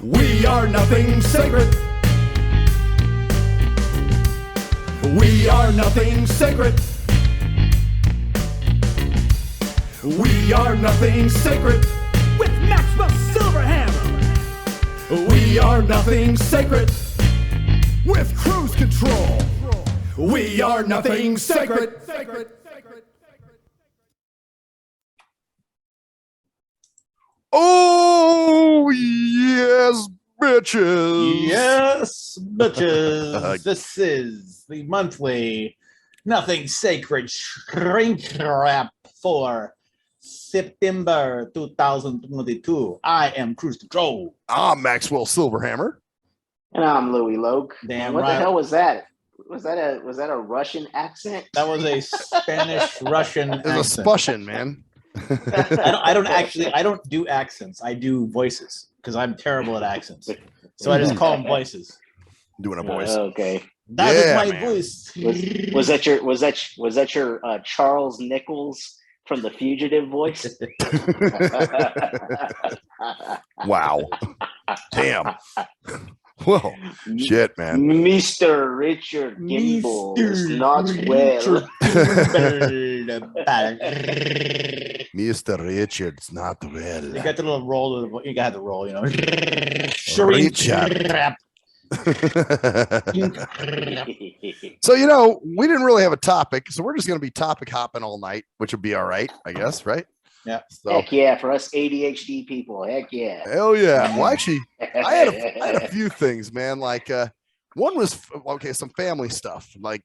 We are nothing sacred. We are nothing sacred. We are nothing sacred. With Maxwell Silverhammer. We are nothing sacred. With cruise control. We are nothing sacred. Oh, yes, bitches. Yes, bitches. This is the monthly Nothing Sacred Shrink Wrap for September 2022. I am Cruise Control. I'm Maxwell Silverhammer. And I'm Louie Loke. Damn what right. the hell was that? Was that a Russian accent? That was a Spanish Russian It's accent. a spushin, man. I don't do accents. I do voices because I'm terrible at accents. So I just call them voices. Doing a voice. Okay. That is Yeah, my man. voice. Was that your Charles Nichols from The Fugitive voice? Wow. Damn. Whoa. Shit, man. Mr. Richard Gimbal is not well. Mr. Richard's not well. You got the little roll. You got the roll, you know. Richard. So, you know, we didn't really have a topic, so we're just going to be topic hopping all night, which would be all right, I guess, right? Yeah. So, Heck yeah, for us ADHD people. Heck yeah. hell yeah. Well, actually, I had a few things, man. Like, one was some family stuff. Like,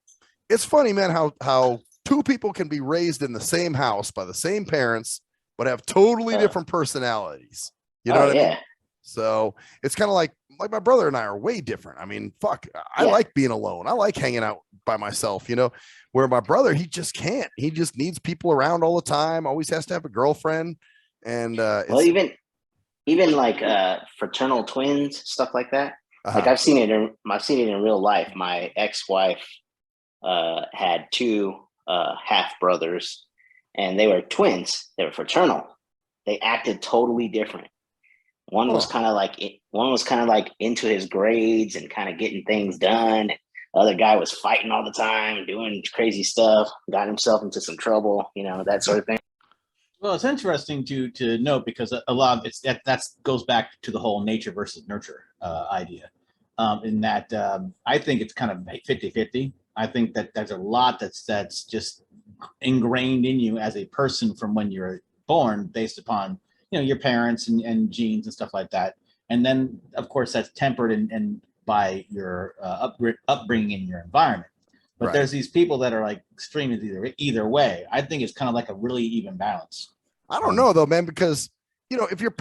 it's funny, man, how two people can be raised in the same house by the same parents, but have totally different personalities. You know what I mean? So it's kind of like my brother and I are way different. I mean, fuck, I like being alone. I like hanging out by myself, you know, where my brother, he just can't. He just needs people around all the time. Always has to have a girlfriend. And well, even like fraternal twins, stuff like that. Like I've seen it in real life. My ex-wife had two half brothers, and they were twins. They were fraternal. They acted totally different. One was kind of like into his grades and kind of getting things done. The other guy was fighting all the time, doing crazy stuff, got himself into some trouble, you know, that sort of thing. Well, it's interesting to note because a lot of that goes back to the whole nature versus nurture idea. In that I think it's kind of 50-50. I think that there's a lot that's just ingrained in you as a person from when you're born based upon, you know, your parents and genes and stuff like that. And then, of course, that's tempered and by your upbringing in your environment. But there's these people that are like extremists either way. I think it's kind of like a really even balance. I don't know, though, man, because, you know, if you're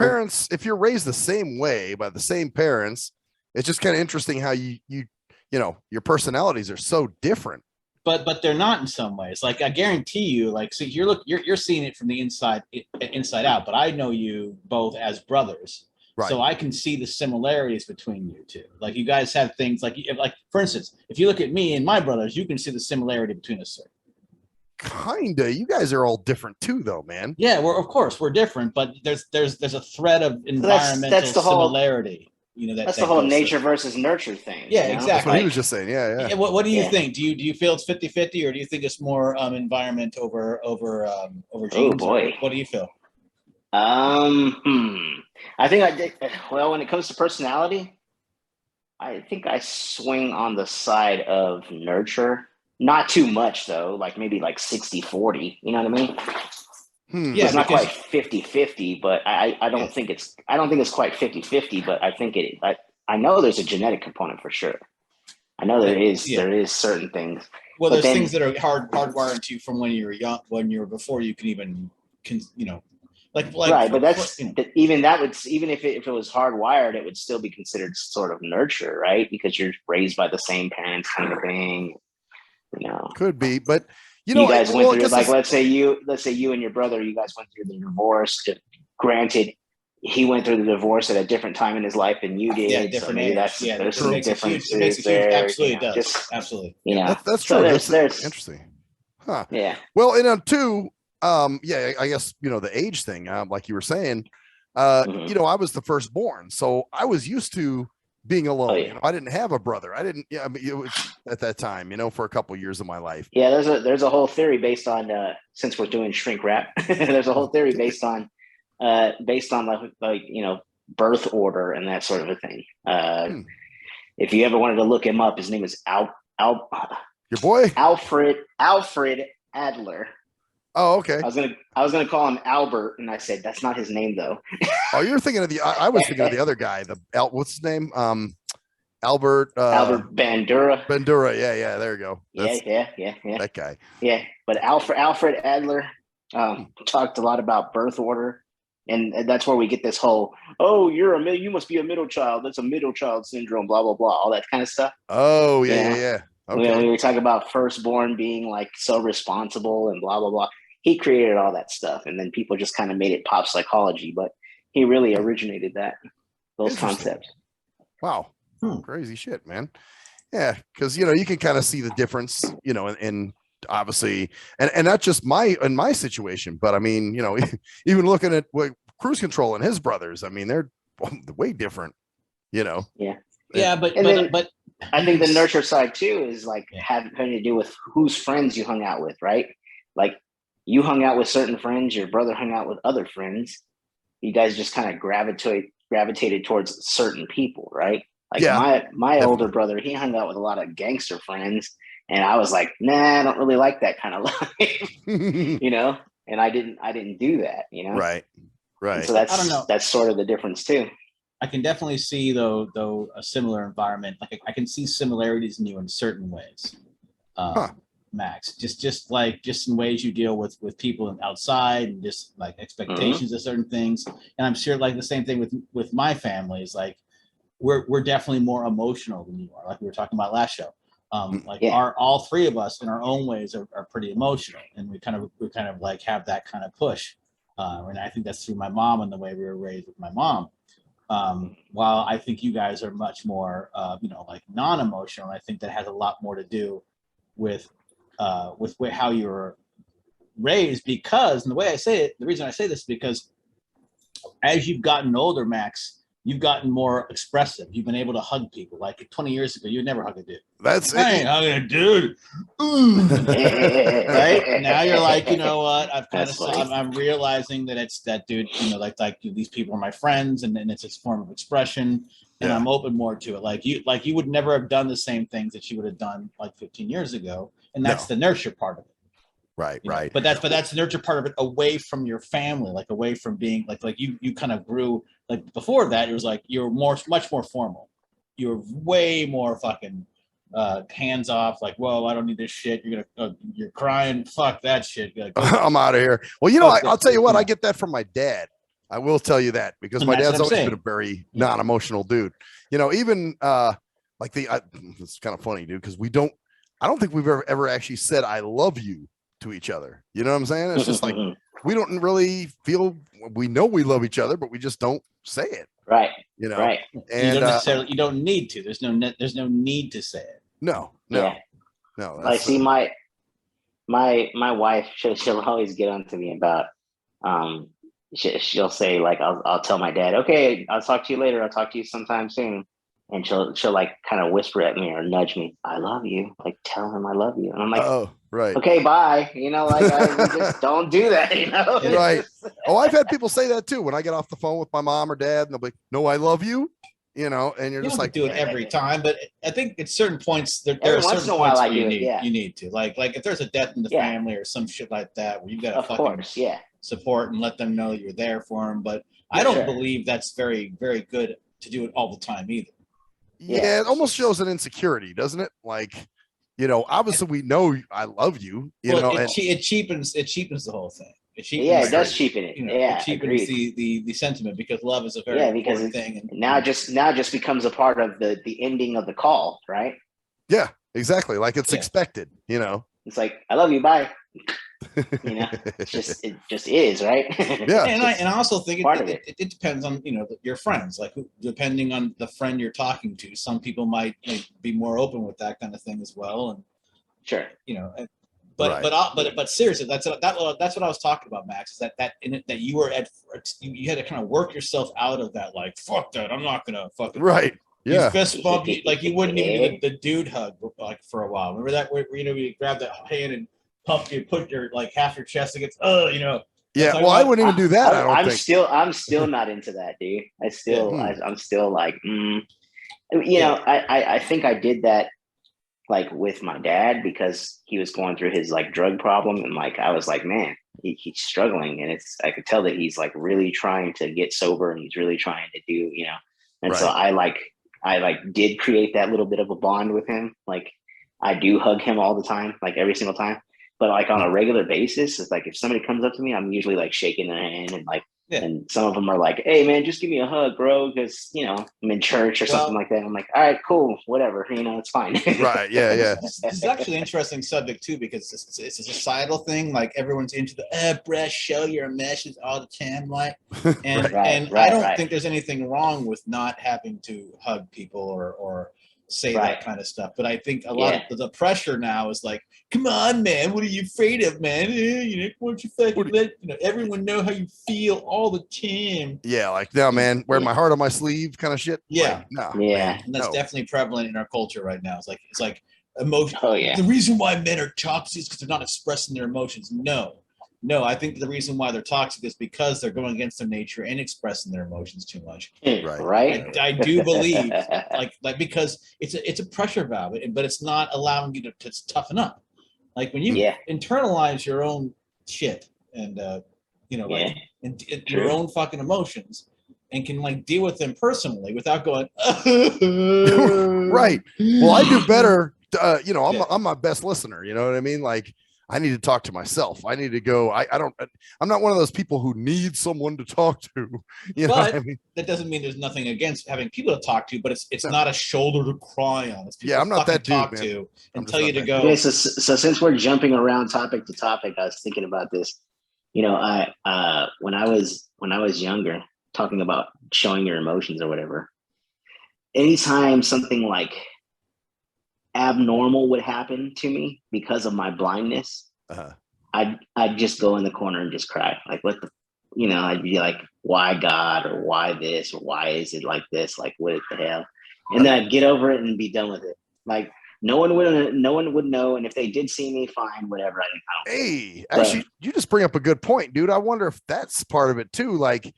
raised the same way by the same parents, it's just kind of interesting how you know, your personalities are so different. But they're not in some ways. Like I guarantee you, like, so you're seeing it from the inside out. But I know you both as brothers, so I can see the similarities between you two. Like you guys have things like for instance, if you look at me and my brothers, you can see the similarity between us. Kinda. You guys are all different too, though, man. Yeah, of course we're different, but there's a thread of environmental similarity. You know, that's the whole nature versus nurture thing. Yeah, you know? exactly. That's what he was just saying. Yeah. What do you think? Do you feel it's 50-50, or do you think it's more environment over genes? Oh boy. What do you feel? I think I did. Well, when it comes to personality, I think I swing on the side of nurture. Not too much though, like maybe like 60-40. You know what I mean? Yeah, it's not quite 50-50, but I don't think it's quite 50-50, but I think I know there's a genetic component for sure. I know there is certain things. Well, there's things that are hardwired to you from when you were young, before you can even, you know, like right. But that's even if it was hardwired, it would still be considered sort of nurture, right? Because you're raised by the same parents, kind of thing. You know, could be, but. You know, you guys went through, like, let's say you and your brother, you guys went through the divorce. Granted, he went through the divorce at a different time in his life than you did. Yeah, different age. There's some differences there. Absolutely, it does. Absolutely. You know, that's true. There's interesting. Huh. Yeah. Well, and two, I guess, you know, the age thing, like you were saying, you know, I was the firstborn, so I was used to being alone. Oh, yeah. You know, I didn't have a brother. I didn't. Yeah, I mean, it was at that time, you know, for a couple of years of my life. Yeah, there's a whole theory based on since we're doing shrink wrap, there's a whole theory based on like you know, birth order and that sort of a thing. If you ever wanted to look him up, his name is Your boy Alfred Adler. Oh, okay. I was gonna call him Albert, and I said that's not his name though. Oh, you're thinking of the. I was thinking of the other guy. What's his name? Albert. Albert Bandura. Bandura. Yeah. There you go. Yeah. That guy. Yeah, but Alfred Adler talked a lot about birth order, and that's where we get this whole you must be a middle child. That's a middle child syndrome. Blah blah blah. All that kind of stuff. Oh yeah. Okay. We were talking about firstborn being like so responsible and blah blah blah. He created all that stuff, and then people just kind of made it pop psychology. But he really originated those concepts. Wow, crazy shit, man. Yeah, because you know you can kind of see the difference, you know, in obviously, and not just in my situation, but I mean, you know, even looking at what Cruise Control and his brothers, I mean, they're way different, you know. Yeah, but I think the nurture side too is like having to do with whose friends you hung out with, right? Like you hung out with certain friends, your brother hung out with other friends. You guys just kind of gravitated towards certain people, right? Like my older brother, he hung out with a lot of gangster friends, and I was like, nah, I don't really like that kind of life, you know. And I didn't do that, you know. Right. And so I don't know. That's sort of the difference too. I can definitely see though a similar environment. Like I can see similarities in you in certain ways, Max. Just in ways you deal with people outside and just like expectations of certain things. And I'm sure like the same thing with my family is like we're definitely more emotional than you are. Like we were talking about last show. All three of us in our own ways are pretty emotional, and we kind of like have that kind of push. And I think that's through my mom and the way we were raised with my mom. While I think you guys are much more, like non-emotional, I think that has a lot more to do with how you were raised. Because, and the way I say it, the reason I say this is because as you've gotten older, Max, you've gotten more expressive. You've been able to hug people. Like 20 years ago, you'd never hug a dude. That's I ain't hugging a dude. Right? Now you're like, you know what? I'm realizing that it's that dude, you know, like these people are my friends, and then it's a form of expression, and I'm open more to it. Like you would never have done the same things that you would have done like 15 years ago. And that's the nurture part of it. Right. But that's the nurture part of it, away from your family, like away from being like you kind of grew. Like before that, it was like you're much more formal. You're way more fucking hands off. Like, whoa, I don't need this shit. You're crying. Fuck that shit. I'm out of here. Well, you know, I'll tell you what. I get that from my dad. I will tell you that because my dad's always been a very non-emotional dude. You know, even it's kind of funny, dude, because I don't think we've ever actually said "I love you" to each other. You know what I'm saying? It's just like we don't really feel. We know we love each other, but we just don't say it. Right. You know. Right. And you don't need to. There's no need to say it. No. I see my wife. She'll always get on to me about. She'll say like, I'll tell my dad, okay, I'll talk to you later. I'll talk to you sometime soon. And she'll like kind of whisper at me or nudge me, I love you. Like, tell him I love you. And I'm like, oh, right. Okay, bye. You know, like I just don't do that, you know? Right. Oh, I've had people say that too. When I get off the phone with my mom or dad and they'll be like, no, I love you. You know, and you're just like, do it every time, but I think at certain points there are certain points where you need to like if there's a death in the family or some shit like that where you got to fucking support and let them know you're there for them. But I don't believe that's very, very good to do it all the time either. Yeah, it almost shows an insecurity, doesn't it? Like, you know, obviously we know I love you. You know, it cheapens the whole thing. It does cheapen it. You know, it cheapens the sentiment because love is a very important thing. And now just becomes a part of the ending of the call, right? Yeah, exactly. Like it's expected. You know, it's like I love you. Bye. You know, it just is, right? Yeah. And I also think it depends on, you know, your friends. Like depending on the friend you're talking to, some people might be more open with that kind of thing as well. And sure, you know, But seriously, that's what I was talking about, Max. Is that you were you had to kind of work yourself out of that, like, fuck that, I'm not gonna fucking Yeah. You fist bump, like you wouldn't even do the dude hug like for a while. Remember that where you grab that hand and pump, you put your like half your chest against, Yeah, well, I wouldn't even do that. I'm still not into that, dude. I'm still like, you know, I think I did that like with my dad because he was going through his like drug problem, and like I was like, man, he's struggling, and I could tell that he's like really trying to get sober, and he's really trying to do, you know, and so I did create that little bit of a bond with him. Like I do hug him all the time, like every single time. But like on a regular basis, it's like if somebody comes up to me, I'm usually like shaking their hand and like, and some of them are like, "Hey man, just give me a hug, bro," because you know I'm in church or something like that. I'm like, "All right, cool, whatever, you know, it's fine." Right? Yeah. This is actually an interesting subject too, because it's a societal thing. Like everyone's into the breast, show your emotions all the time, like, and I don't think there's anything wrong with not having to hug people or say that kind of stuff. But I think a lot of the pressure now is like, come on, man, what are you afraid of, man? You know, why don't you fucking let everyone know how you feel all the time? Yeah, like, no, man, wearing my heart on my sleeve kind of shit. Yeah. Like, no, man, and that's definitely prevalent in our culture right now. It's like emotion. Oh yeah. The reason why men are toxic is because they're not expressing their emotions. No, I think the reason why they're toxic is because they're going against their nature and expressing their emotions too much. Right. I do believe like because it's a pressure valve, but it's not allowing you to toughen up. Like when you internalize your own shit and like your own fucking emotions and can like deal with them personally without going right. Well, I do better. I'm my best listener. You know what I mean? Like, I need to talk to myself. I need to go. I'm not one of those people who need someone to talk to. You know what I mean? That doesn't mean there's nothing against having people to talk to, but it's not a shoulder to cry on. It's people I'm not that dude, talk man. to and tell you to go. Okay, so since we're jumping around topic to topic, I was thinking about this. You know, when I was younger, talking about showing your emotions or whatever. Anytime something like abnormal would happen to me because of my blindness, I'd just go in the corner and just cry. Like, what the, I'd be like, why God, or why this, or why is it like this? Like, what the hell? And then I'd get over it and be done with it. Like, no one would know. And if they did see me, fine, whatever. I don't Hey, actually, you just bring up a good point, dude. I wonder if that's part of it too. Like,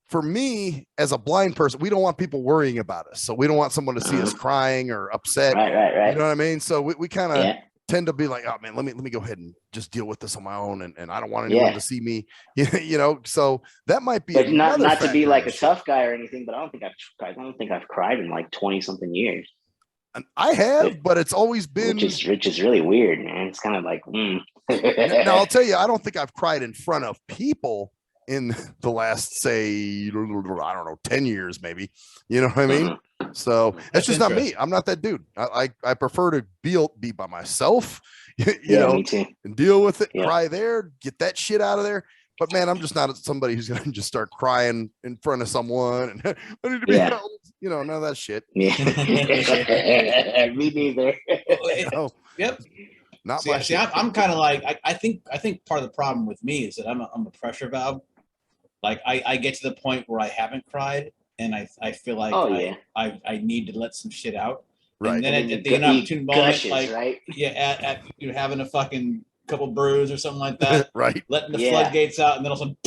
for me, as a blind person, we don't want people worrying about us. So we don't want someone to see us crying or upset. Right. You know what I mean? So we kind of tend to be like, oh man, let me go ahead and just deal with this on my own. And I don't want anyone to see me, so that might be, but not to be like a tough guy or anything, but I don't think I've cried in like 20 something years. And I have, but it's always been, which is really weird, man. It's kind of like, Now I'll tell you, I don't think I've cried in front of people in the last, say, I don't know, 10 years, maybe, you know what I mean? So that's just not me. I'm not that dude. I prefer to be by myself, me too. and deal with it, cry there, get that shit out of there. But man, I'm just not somebody who's going to just start crying in front of someone and I need to be held, none of that shit. Yeah. Me neither. Yep. Not my shit. I'm kind of like, I think part of the problem with me is that I'm a pressure valve. Like I get to the point where I haven't cried and I feel like I need to let some shit out. Right. And then at the inopportune moment, like at you're having a fucking couple brews or something like that. Right. Letting the floodgates out, and then also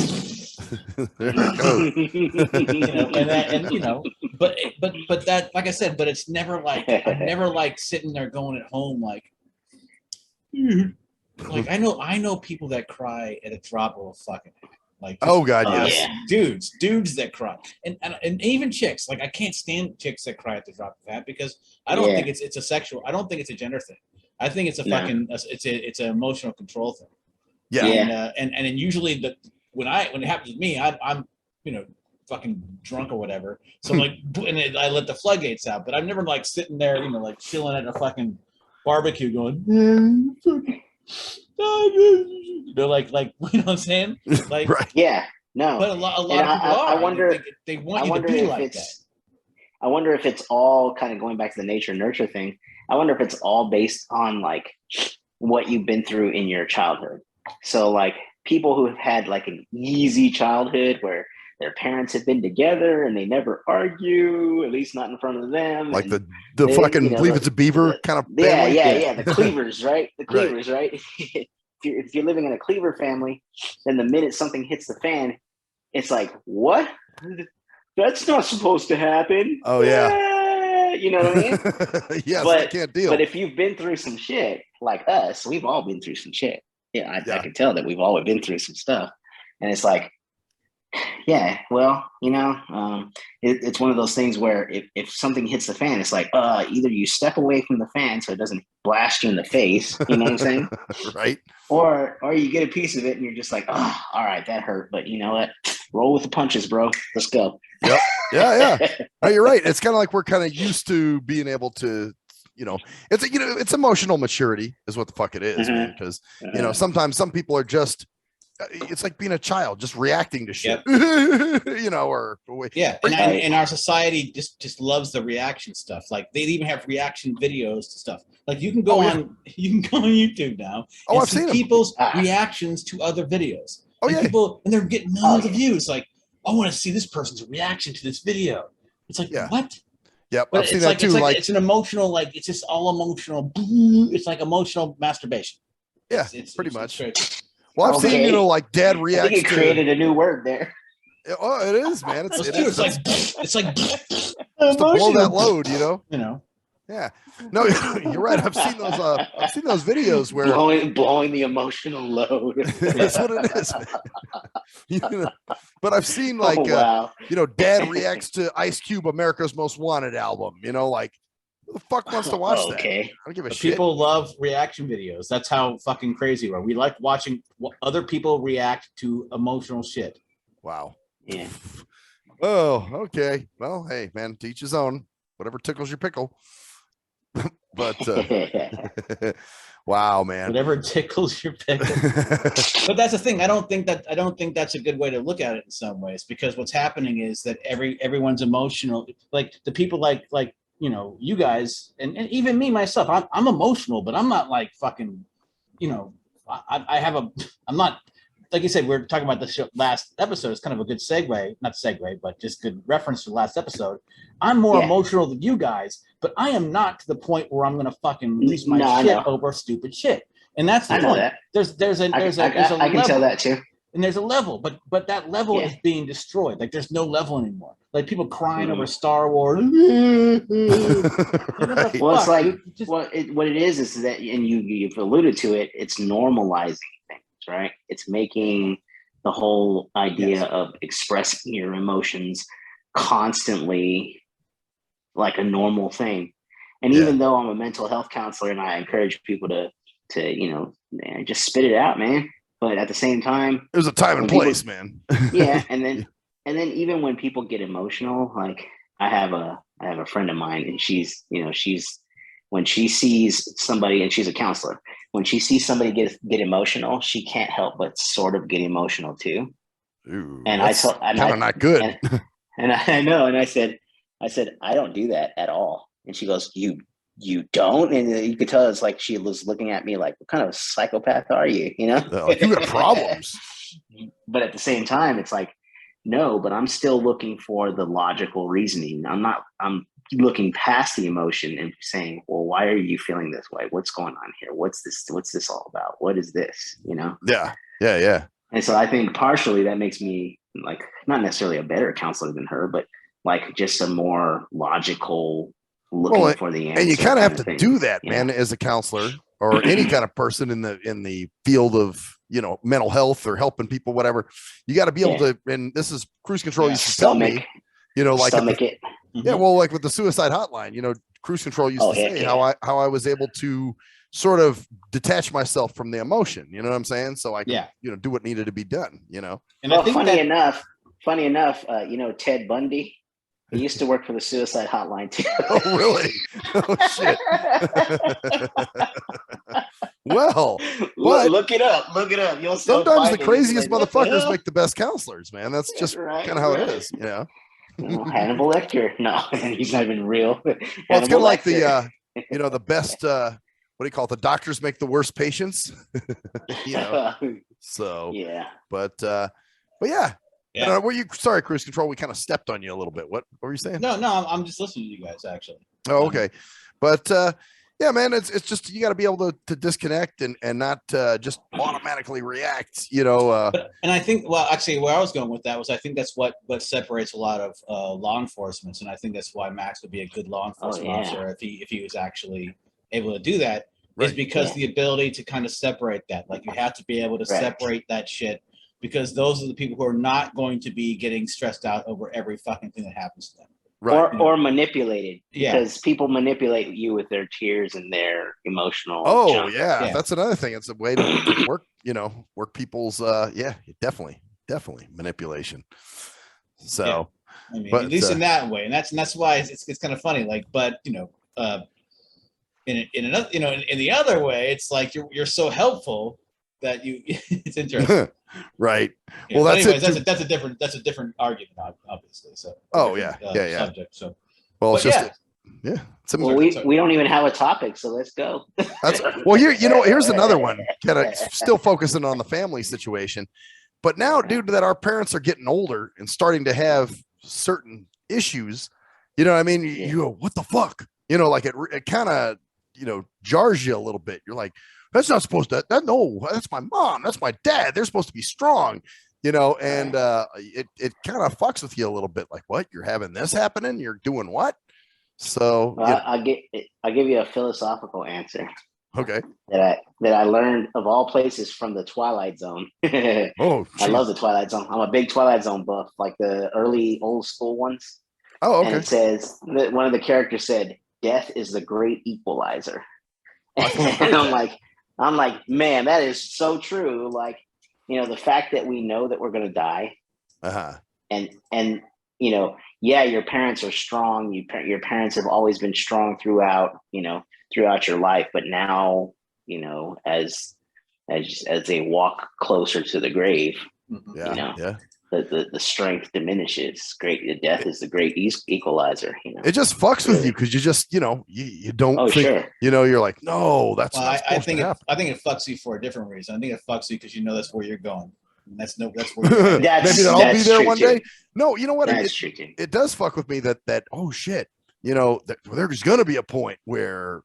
there you go. But that, like I said, but it's never like I'm never like sitting there going at home like I know people that cry at a drop of a fucking hat. Like, oh god, yes. Dudes that cry, and even chicks. Like, I can't stand chicks that cry at the drop of a hat because I don't think it's a sexual. I don't think it's a gender thing. I think it's a fucking it's an emotional control thing. Yeah. And usually when it happens with me, I'm fucking drunk or whatever. So I'm like, and I let the floodgates out. But I'm never like sitting there, like chilling at a fucking barbecue going. Like you know what I'm saying? Like right. Yeah, no. But a lot of people are. I wonder. They want you to be like that. I wonder if it's all kind of going back to the nature nurture thing. I wonder if it's all based on like what you've been through in your childhood. So like people who have had like an easy childhood where their parents have been together and they never argue, at least not in front of them. Like and the they, fucking you know, believe it's a beaver kind of family. yeah. The cleavers, right? The cleavers, right? If you're living in a cleaver family, then the minute something hits the fan, it's like, what? That's not supposed to happen. Oh yeah. You know what I mean? Yes, but, I can't deal. But if you've been through some shit like us, we've all been through some shit. Yeah, I can tell that we've all been through some stuff. And it's like, yeah, well, you know, it's one of those things where if something hits the fan, it's like, either you step away from the fan so it doesn't blast you in the face, you know what I'm saying? Right. Or you get a piece of it and you're just like, oh, all right, that hurt. But you know what? Roll with the punches, bro. Let's go. Yep. Yeah. No, you're right. It's kind of like we're kind of used to being able to, you know, it's emotional maturity is what the fuck it is, man. Because, you know, sometimes some people are just, it's like being a child, just reacting to shit, you know, or and our society just loves the reaction stuff. Like they even have reaction videos to stuff. Like you can go on YouTube now. Oh, and I've see seen people's reactions to other videos. Oh, and yeah. People, and they're getting millions of views. Like, I want to see this person's reaction to this video. It's like, what? Yep, But I've seen it's that like, too. It's like it's an emotional, like it's just all emotional. It's like emotional masturbation. Yeah, it's pretty much. It's well, I've seen, you know, like dad reacts. I think you created a new word there. Oh, it is, man. It's like just to blow that load, you know. You know. Yeah. No, you're right. I've seen those. I've seen those videos where blowing the emotional load. That's what it is. You know, but I've seen like, you know, dad reacts to Ice Cube, America's Most Wanted album. You know, like who the fuck wants to watch that? I don't give a shit. People love reaction videos. That's how fucking crazy we are. We like watching other people react to emotional shit. Wow. Yeah. Oh, okay. Well, hey, man, to each his own. Whatever tickles your pickle. But wow, man. Whatever tickles your pickle. But that's the thing. I don't think that's a good way to look at it in some ways, because what's happening is that everyone's emotional. Like the people like you know, you guys and even me myself, I'm emotional, but I'm not like fucking, you know, I'm not, like you said, we are talking about the last episode. It's kind of a good segue, not segue, but just good reference to the last episode. I'm more emotional than you guys, but I am not to the point where I'm going to fucking lose my shit over stupid shit. And that's the point. That. There's a I can tell that too. And there's a level, but that level is being destroyed. Like there's no level anymore. Like people crying over Star Wars. Right. Well, it's like what it is that, and you've alluded to it. It's normalizing things, right? It's making the whole idea of expressing your emotions constantly like a normal thing. And even though I'm a mental health counselor and I encourage people to you know, just spit it out, man. But at the same time, there's a time and place, man. Yeah, and then even when people get emotional, like I have a friend of mine, and she's when she sees somebody, and she's a counselor, when she sees somebody get emotional, she can't help but sort of get emotional too. Ooh, and that's kind of not good. And I know, and I said I don't do that at all. And she goes, you don't? And you could tell it's like she was looking at me like, what kind of psychopath are you? You know, like you got problems. But at the same time, it's like, no, but I'm still looking for the logical reasoning. I'm looking past the emotion and saying, well, why are you feeling this way? What's going on here? What's this all about? What is this? You know? Yeah. And so I think partially that makes me like not necessarily a better counselor than her, but like just a more logical looking for the answer. And you kind of have to do that, man, as a counselor or any kind of person in the field of, you know, mental health or helping people, whatever. You got to be able to, and this is Cruise Control used to tell me, you know, like well, like with the suicide hotline, you know, Cruise Control used to say how I was able to sort of detach myself from the emotion, you know what I'm saying? So I could, you know, do what needed to be done, you know. And I think funny enough, you know, Ted Bundy, he used to work for the suicide hotline too. Oh, really? Oh, shit. Well, look it up. You'll sometimes the craziest motherfuckers make the best counselors, man. That's just kind of how it is, you know. Hannibal Lecter. No, he's not even real. Well, it's kind of like the, you know, the best, what what do you call it? The doctors make the worst patients. You know. So yeah. But yeah. Yeah. Were you sorry, Cruise Control? We kind of stepped on you a little bit. What were you saying? No, I'm just listening to you guys actually. Oh, okay. But yeah, man, it's just you got to be able to disconnect and not just automatically react. You know. And I think, well, actually, where I was going with that was I think that's what separates a lot of law enforcement, and I think that's why Max would be a good law enforcement officer if he was actually able to do that. Right. Is because the ability to kind of separate that, like you have to be able to separate that shit. Because those are the people who are not going to be getting stressed out over every fucking thing that happens to them. Right. Or manipulated. Because people manipulate you with their tears and their emotional. Oh, yeah. That's another thing. It's a way to work, work people's, definitely manipulation. So, I mean, at least in that way. And that's why it's kind of funny. Like, but, in another, in the other way, it's like you're so helpful that it's interesting. Right. Yeah, well, that's anyways, that's a different argument, obviously. So. Subject. So. Well, it's just Well, we don't even have a topic, so let's go. Here's another one. Kind of still focusing on the family situation, but now due to that, our parents are getting older and starting to have certain issues. You know what I mean? You go, what the fuck? Like it kind of jars you a little bit. You're like, that's not supposed to, no, that's my mom, that's my dad, they're supposed to be strong, and it kind of fucks with you a little bit. Like, what, you're having this happening, you're doing what? So I'll give you a philosophical answer. Okay. That I learned of all places from the Twilight Zone. Oh, I love the Twilight Zone. I'm a big Twilight Zone buff, like the early old school ones. Oh, okay. And it says that one of the characters said, "Death is the great equalizer." And I'm like, man, that is so true. Like, the fact that we know that we're going to die, and your parents are strong. Your parents have always been strong throughout your life, but now, as they walk closer to the grave, the strength diminishes. The death is the great equalizer. It just fucks with you because you just you don't think you're like, no, that's not I think to happen. I think it fucks you for a different reason. I think it fucks you because that's where you're going. And that's where you're maybe I'll be there one day. No, you know what? It does fuck with me that oh shit, there's gonna be a point where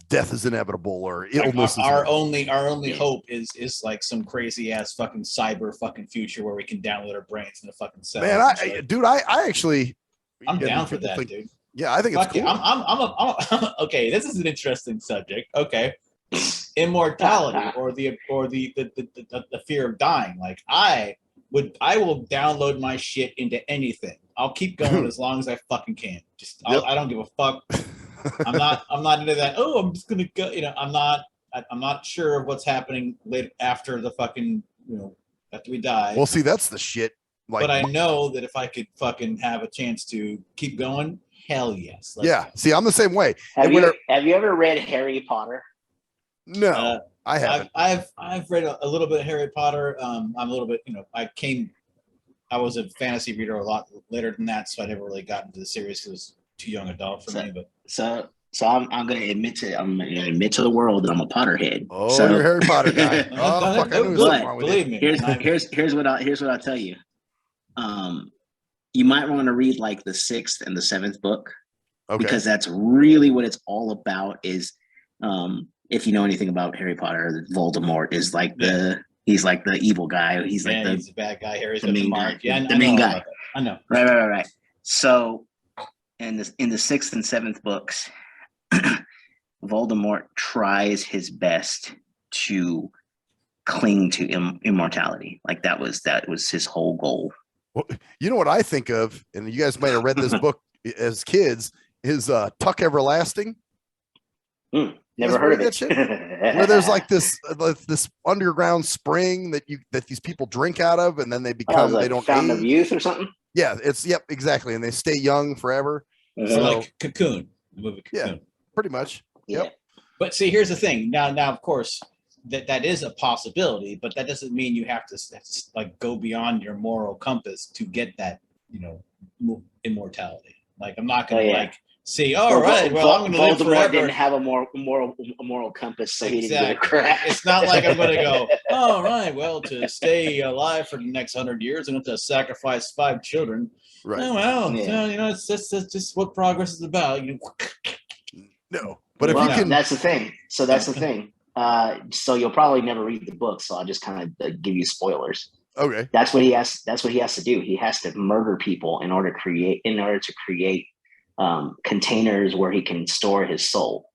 death is inevitable or illness. Our only hope is like some crazy ass fucking cyber fucking future where we can download our brains in a fucking cell. Man, I actually, I'm down for that, dude. Yeah, I think it's cool. I'm okay. This is an interesting subject. Okay, immortality or the fear of dying. Like I will download my shit into anything. I'll keep going as long as I fucking can. I don't give a fuck. I'm not into that. Oh, I'm just gonna go. I'm not sure of what's happening later after the fucking after we die. Well, see, that's the shit. But I know that if I could fucking have a chance to keep going, hell yes. See, I'm the same way. Have you ever read Harry Potter? No, I haven't. I've read a little bit of Harry Potter. I'm a little bit, I was a fantasy reader a lot later than that, so I never really got into the series because it was too young adult for me. But so I'm gonna admit to the world that I'm a Potterhead. Oh, so, you're a Harry Potter guy. Fuck, I knew something wrong with you. Here's what I'll tell you. You might want to read like the 6th and the 7th book, because that's really what it's all about. Is if you know anything about Harry Potter, Voldemort is like he's like the evil guy. He's like he's the bad guy. Harry's the main guy. Yeah, the main guy. I know. Right. So, in the 6th and 7th books, Voldemort tries his best to cling to immortality. Like that was his whole goal. Well, you know what I think of, and you guys might have read this book as kids, is Tuck Everlasting. Never heard of it. Shit? Where there's like this underground spring that these people drink out of, and then they become they don't Fountain age. of Youth or something. Yeah, exactly, and they stay young forever. So like Cocoon, the movie Cocoon. Yeah, pretty much. Yep. But see, here's the thing. Now, of course, that is a possibility, but that doesn't mean you have to like go beyond your moral compass to get that, immortality. Like I'm not gonna See, all right. Well, I'm going to live Voldemort forever. didn't have a moral compass, so he didn't give a crap. It's not like I'm going to go, all right, well, to stay alive for the next 100 years, I'm going to have to sacrifice 5 children. Right. Oh, well, Yeah. you know, it's just what progress is about. You No, but if Well, you can, that's the thing. So that's the thing. So you'll probably never read the book. So I'll just kind of give you spoilers. okay. That's what he has. That's what he has to do. He has to murder people in order to create containers where he can store his soul.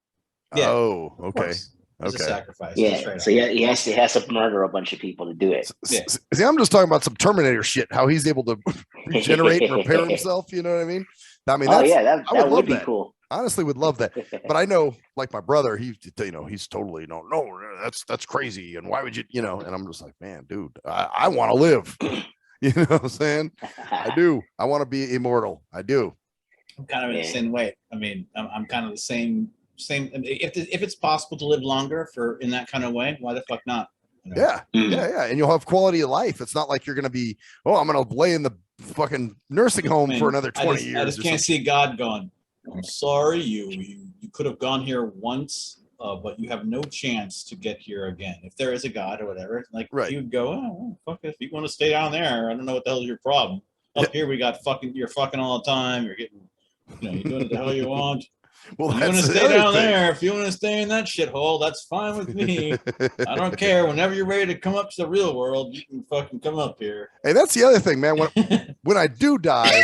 Yeah. Oh, okay. It's a sacrifice. Yeah. So he has to murder a bunch of people to do it. Yeah. See, I'm just talking about some Terminator shit. How he's able to regenerate and repair himself. You know what I mean? I mean, that's, that would be that. cool. Honestly, would love that. But I know, like my brother, he's totally no, that's crazy. And why would you, And I'm just like, man, dude, I want to live. You know what I'm saying? I do. I want to be immortal. I do. I'm kind of in the same way. I mean, I'm kind of the same. If it's possible to live longer in that kind of way, why the fuck not? Yeah. And you'll have quality of life. It's not like you're going to be, I'm going to lay in the fucking nursing home for another 20 years. I just can't see God going, I'm sorry, you could have gone here once, but you have no chance to get here again. If there is a God or whatever, like you would go, oh, fuck it. If you want to stay down there, I don't know what the hell is your problem. Up here, we got you're fucking all the time. You're getting, you're doing what the hell you want. Well, you want to stay down there. If you want to stay in that shithole, that's fine with me. I don't care. Whenever you're ready to come up to the real world, you can fucking come up here. Hey, that's the other thing, man. When I do die,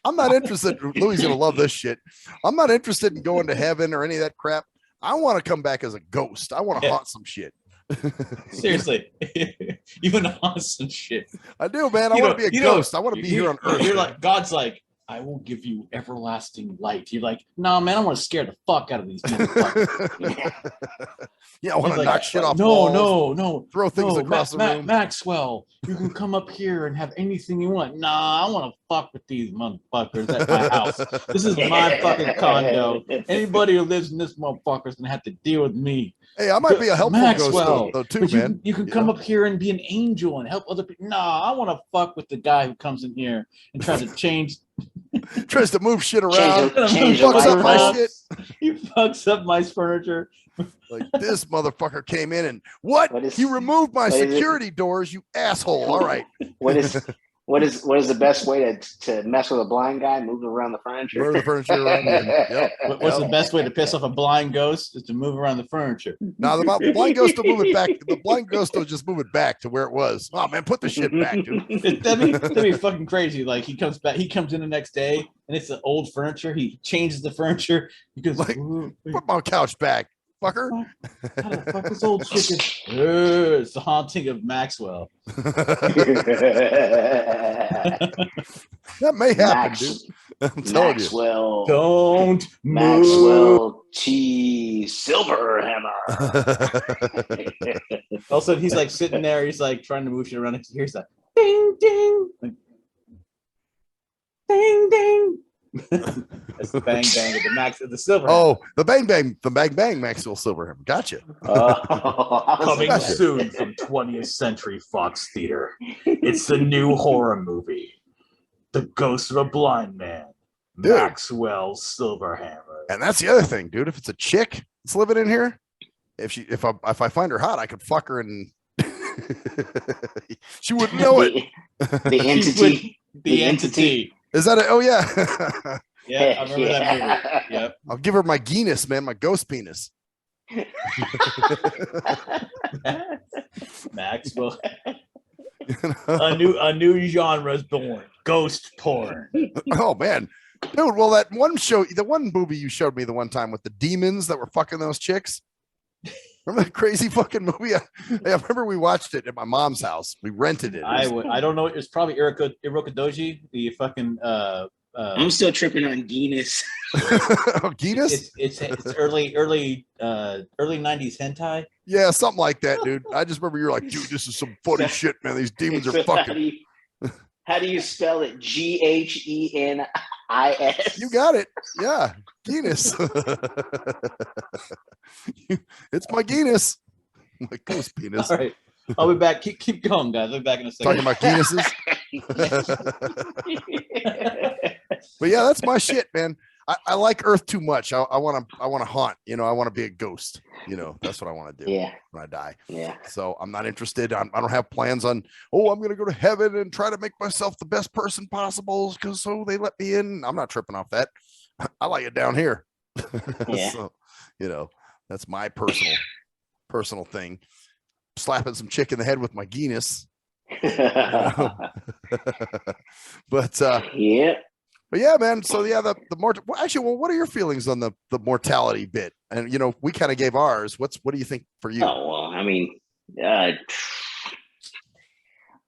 I'm not interested. Louie's gonna love this shit. I'm not interested in going to heaven or any of that crap. I want to come back as a ghost. I want to haunt some shit. Seriously, you want to haunt some shit. I do, man. I want to be a ghost. I want to be here on Earth. You're like, God's like, I will give you everlasting light. You're like, nah, man, I want to scare the fuck out of these motherfuckers. Yeah, I want to knock shit off. No. Throw things across the room. Maxwell, you can come up here and have anything you want. Nah, I want to fuck with these motherfuckers at my house. This is my fucking condo. Anybody who lives in this motherfucker's gonna have to deal with me. Hey, I might be a helpful Maxwell, ghost though, too, man. You can come up here and be an angel and help other people. Nah, I want to fuck with the guy who comes in here and tries to change. Tries to move shit around. Change fucks up my shit. He fucks up my furniture. Like, this motherfucker came in and you removed my security doors, you asshole. All right. What is the best way to mess with a blind guy? Move around the furniture. Move the furniture around. Yep. What's the best way to piss off a blind ghost? Is to move around the furniture. Now the blind ghost will move it back. The blind ghost will just move it back to where it was. Oh man, put the shit back, dude. That'd be fucking crazy. Like he comes back, he comes in the next day and it's the old furniture. He changes the furniture because like, put my couch back, fucker. How the fuck this old shit is? It's the haunting of Maxwell. That may happen, dude. I'm telling Maxwell, you. Don't Maxwell T. Silverhammer. All of a sudden, he's like sitting there. He's like trying to move shit around. And he hears that ding, ding, like, ding, ding. That's the bang bang of the Silverhammer. Oh, the bang bang, Maxwell Silverhammer. Gotcha. Coming soon from 20th Century Fox Theater. It's the new horror movie, The Ghost of a Blind Man, dude. Maxwell Silverhammer. And that's the other thing, dude. If it's a chick that's living in here, if I find her hot, I could fuck her and she wouldn't know it. The entity. The entity. Is that it? Oh yeah. Yeah, I remember that movie. Yep. I'll give her my genus, man, my ghost penis. Maxwell. A new genre is born. Ghost porn. Oh man. Dude, well, that one movie you showed me the one time with the demons that were fucking those chicks. Remember that crazy fucking movie? I remember we watched it at my mom's house. We rented it. I don't know. It was probably Irokadoji, the fucking. I'm still tripping on Guinness. Oh, Guinness? It's early 90s hentai. Yeah, something like that, dude. I just remember you're like, dude, this is some funny shit, man. These demons are fucking. How do you spell it? Ghenis. You got it. Yeah, Guinness. It's my Guinness. My ghost penis. All right, I'll be back. Keep going, guys. I'll be back in a second. Talking about Guinnesses. But yeah, that's my shit, man. I like Earth too much. I want to haunt. You know, I want to be a ghost. You know, that's what I want to do. Yeah. When I die. Yeah. So I'm not interested. I don't have plans on. Oh, I'm gonna go to heaven and try to make myself the best person possible because so they let me in. I'm not tripping off that. I like it down here. Yeah. So, you know, that's my personal thing. Slapping some chick in the head with my Guinness. But yeah. But yeah, man. So yeah, the more actually, well, what are your feelings on the mortality bit? And you know, we kind of gave ours. What do you think for you? Oh well, I mean,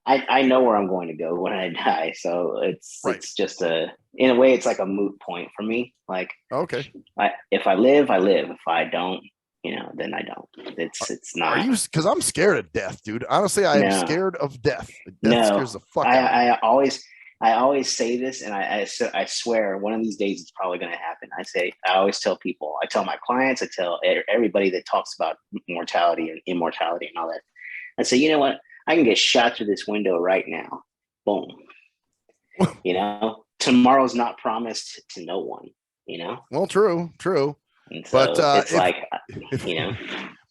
I know where I'm going to go when I die, so it's just in a way it's like a moot point for me. Like, okay, if I live, I live. If I don't, you know, then I don't. It's not. Are you? Because I'm scared of death, dude. Honestly, I am scared of death. Death scares the fuck out of me. I always say this, and I swear one of these days it's probably going to happen. I always tell people, I tell my clients, I tell everybody that talks about mortality and immortality and all that. I say, you know what? I can get shot through this window right now. Boom. You know, tomorrow's not promised to no one. You know. Well, true. And so but it's you know.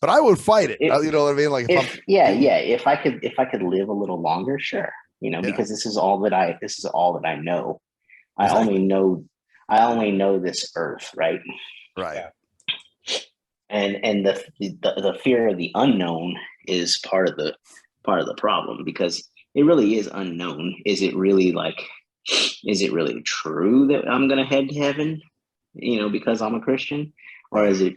But I would fight it. You know what I mean? Like, if I could live a little longer, sure. You know, because this is all that I know. Exactly. I only know this earth, right? Right. And the fear of the unknown is part of the problem, because it really is unknown. Is it really true that I'm going to head to heaven, you know, because I'm a Christian, or is it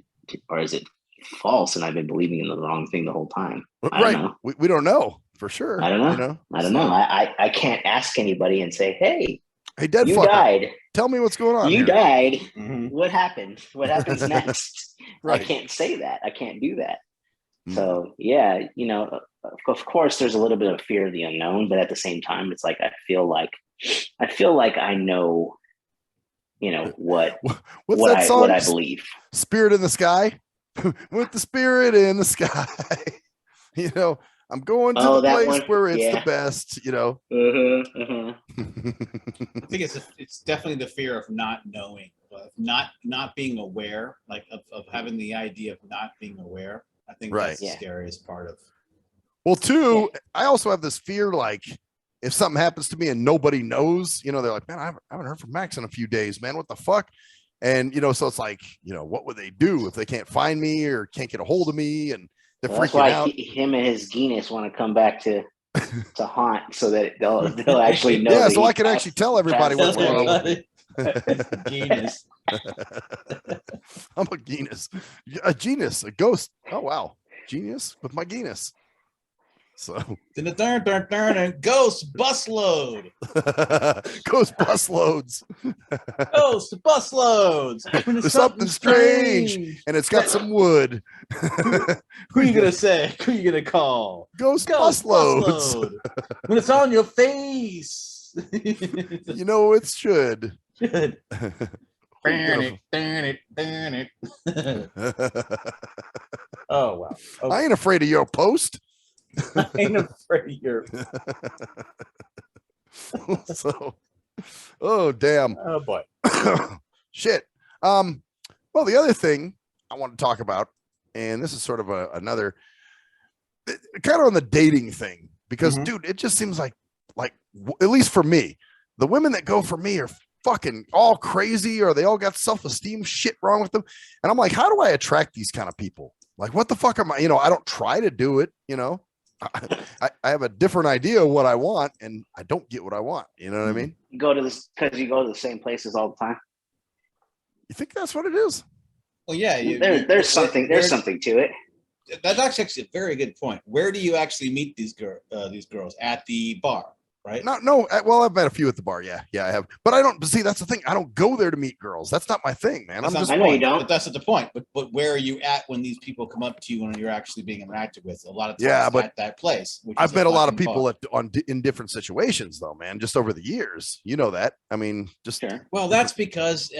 false and I've been believing in the wrong thing the whole time? I don't know. We don't know for sure. I don't know. You know? I don't know. I can't ask anybody and say, hey, dead you fucker, died. Tell me what's going on. You here. died. Mm-hmm. What happened? What happens next? Right. I can't say that. I can't do that. So yeah, you know, of course there's a little bit of fear of the unknown, but at the same time, it's like I feel like I know, you know, what I believe. Spirit in the sky. With the spirit in the sky. You know, I'm going to the place where it's the best, you know. I think it's definitely the fear of not knowing, of not being aware, like of having the idea of not being aware. I think that's the scariest part of. Well, too, I also have this fear, like, if something happens to me and nobody knows, you know, they're like, man, I haven't heard from Max in a few days, man. What the fuck? And, you know, so it's like, you know, what would they do if they can't find me or can't get a hold of me? And they're freaking out. Him and his Guinness want to come back to haunt so that they'll actually know. Yeah, so I can actually tell everybody what's going on. Guinness. I'm a Guinness. A genius, a ghost. Oh, wow. Genius with my Guinness. So ghost busload. Ghost busloads. Ghost busloads. There's something strange, and it's got some wood. Who are you gonna say? Who are you gonna call? Ghost busloads. When it's on your face. You know it should. Oh wow. Okay. I ain't afraid of your post. I ain't afraid of your. So, oh damn. Oh boy. Shit. Well, the other thing I want to talk about, and this is sort of another kind of on the dating thing, because dude, it just seems like at least for me, the women that go for me are fucking all crazy, or they all got self-esteem shit wrong with them. And I'm like, how do I attract these kind of people? Like, what the fuck am I? You know, I don't try to do it, you know. I have a different idea of what I want, and I don't get what I want. You know what I mean? You go to this because you go to the same places all the time. You think that's what it is? Well, yeah. There's something to it. That's actually a very good point. Where do you actually meet these girls? At the bar, right? No. Well, I've met a few at the bar. Yeah, I have. But I don't see. That's the thing. I don't go there to meet girls. That's not my thing, man. I know you don't. But that's not the point. But where are you at when these people come up to you when you're actually being interacted with? A lot of times at that place. I've met a lot of people in different situations, though, man. Just over the years, you know that. I mean, just sure. Well, that's because.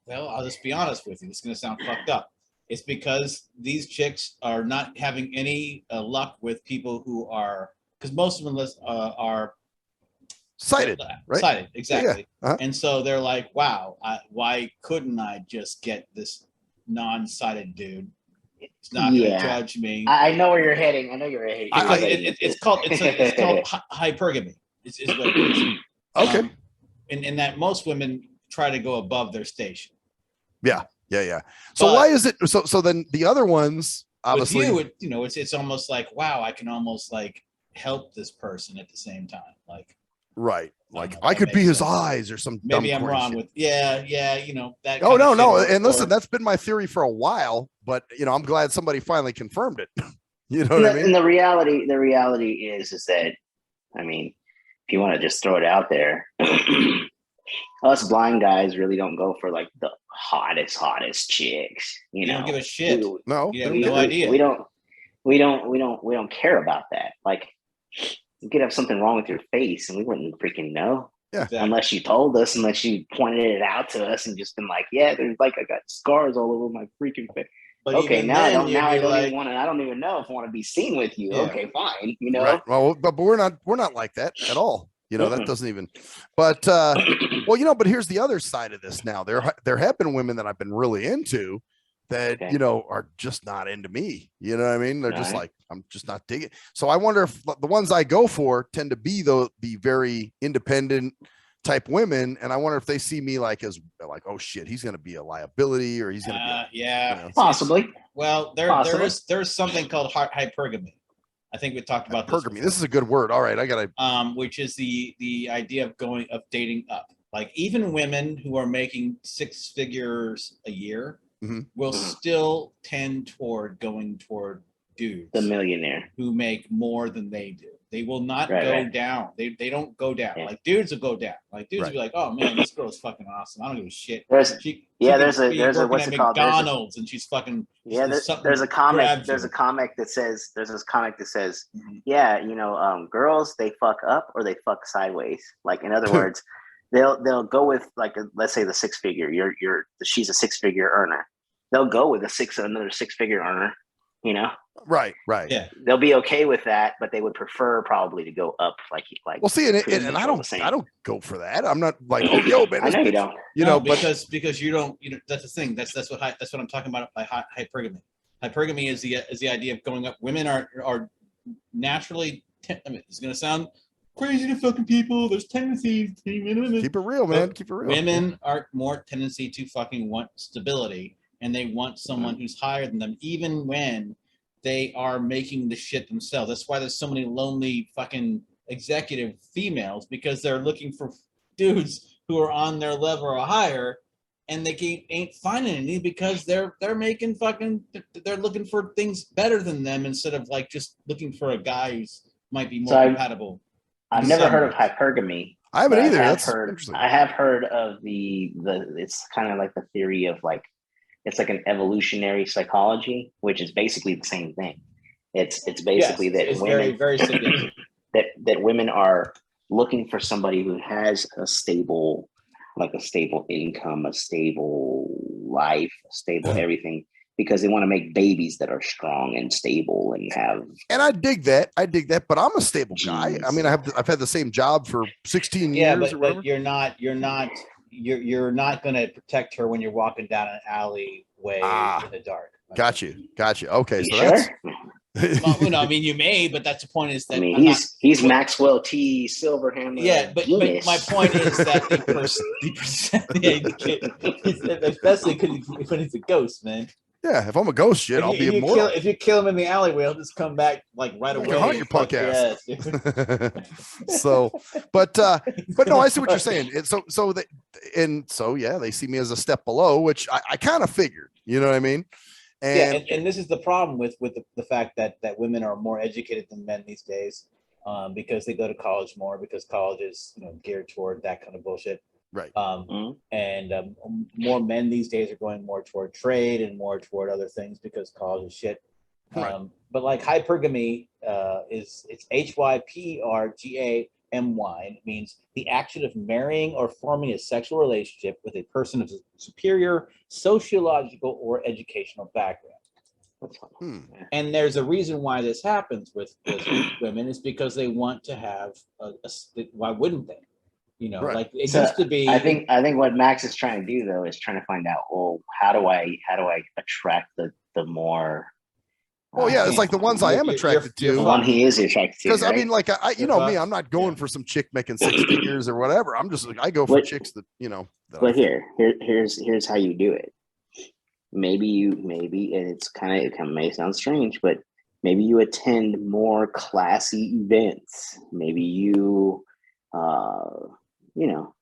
Well, I'll just be honest with you. It's going to sound fucked up. It's because these chicks are not having any luck with people who are, because most of them are Sighted, right? Sighted, exactly. Yeah. Uh-huh. And so they're like, wow, why couldn't I just get this non-sighted dude? He's not going to judge me. I know where you're heading. I know you're heading. Because it's called hypergamy. Is what it is. Okay. And that most women try to go above their station. Yeah. So why is it so then the other ones obviously with you, it's almost like, wow, I can almost like help this person at the same time. Like right. Like I could be his eyes or some maybe I'm wrong shit. with that. Oh no. And listen, that's been my theory for a while, but I'm glad somebody finally confirmed it. You know what I mean? And the reality is that, I mean, if you want to just throw it out there, us blind guys really don't go for like the hottest chicks. You know, don't give a shit. No, you have no idea. We don't care about that. Like, you could have something wrong with your face, and we wouldn't freaking know. Yeah. Exactly. Unless you told us, unless you pointed it out to us, and just been like, yeah, there's like I got scars all over my freaking face. But okay, now I don't like, even want to. I don't even know if I want to be seen with you. Yeah. Okay, fine. You know. Right. Well, but we're not like that at all. That doesn't even. But but here's the other side of this. Now there have been women that I've been really into that are just not into me. You know what I mean? They're just like, I'm just not digging. So I wonder if the ones I go for tend to be the very independent type women, and I wonder if they see me like as like, oh shit, he's gonna be a liability, or he's gonna be possibly. Well, there's something called hypergamy. I think we talked about hypergamy. This is a good word. All right, I gotta. Which is the idea of dating up. Like even women who are making 6 figures a year will still tend toward going toward dudes, the millionaire, who make more than they do. They will not go down. They don't go down. Yeah. Like dudes will go down. Like dudes will be like, oh man, this girl is fucking awesome. I don't give a shit. There's a what's it called? McDonald's and she's fucking. There's a comic. There's a comic that says. Yeah, girls, they fuck up or they fuck sideways. Like, in other words, they'll go with like let's say the 6-figure. She's a 6-figure earner. They'll go with another 6-figure earner. Right. Yeah, they'll be okay with that, but they would prefer probably to go up. Like. Well, see, and I don't go for that. I'm not like, oh, yo, man. I know you don't. Because you don't. That's the thing. That's what I'm talking about by hypergamy. Hypergamy is the idea of going up. Women are naturally. It's going to sound crazy to fucking people. There's tendencies. Keep it real, man. Keep it real. Women are more tendency to fucking want stability. And they want someone who's higher than them, even when they are making the shit themselves. That's why there's so many lonely fucking executive females, because they're looking for dudes who are on their level or higher, and they ain't finding any because they're making they're looking for things better than them instead of like just looking for a guy who's might be more compatible. I've never heard of hypergamy. I haven't either. I have heard of the it's kind of like the theory of like. It's like an evolutionary psychology, which is basically the same thing. It's basically that women very significant. that women are looking for somebody who has a stable income, a stable life, a stable everything, because they want to make babies that are strong and stable and have. And I dig that, but I'm a stable guy. I mean, I've had the same job for 16 years. Yeah, but you're not going to protect her when you're walking down an alleyway in the dark. Got you. Okay, so sure? that's. Well, I mean, you may, but that's the point. Is that he's Maxwell T. Silverhammer. Yeah, but my point is that especially when he's a ghost, man. Yeah, if I'm a ghost, shit, I'll be immortal. If you kill him in the alleyway, he'll just come back like right away. Hunt your punk ass. So, but no, I see what you're saying. They see me as a step below, which I kind of figured. You know what I mean? And this is the problem with the fact that women are more educated than men these days, because they go to college more, because college is geared toward that kind of bullshit. Right. And more men these days are going more toward trade and more toward other things because college is shit. Right. But like hypergamy it's HYPRGAMY. It means the action of marrying or forming a sexual relationship with a person of superior sociological or educational background. That's fine. And there's a reason why this happens with women is because they want to have why wouldn't they? You know, like it used to be. I think what Max is trying to do though is trying to find out, well, how do I attract the more. Well, yeah, it's like the ones I am attracted to. The one he is attracted to. Because right? I mean, like you know me, I'm not going for some chick making 6 figures or whatever. I'm just like, I go for chicks that, you know. But here's how you do it. Maybe and it kind of may sound strange, but maybe you attend more classy events. Maybe you, you know.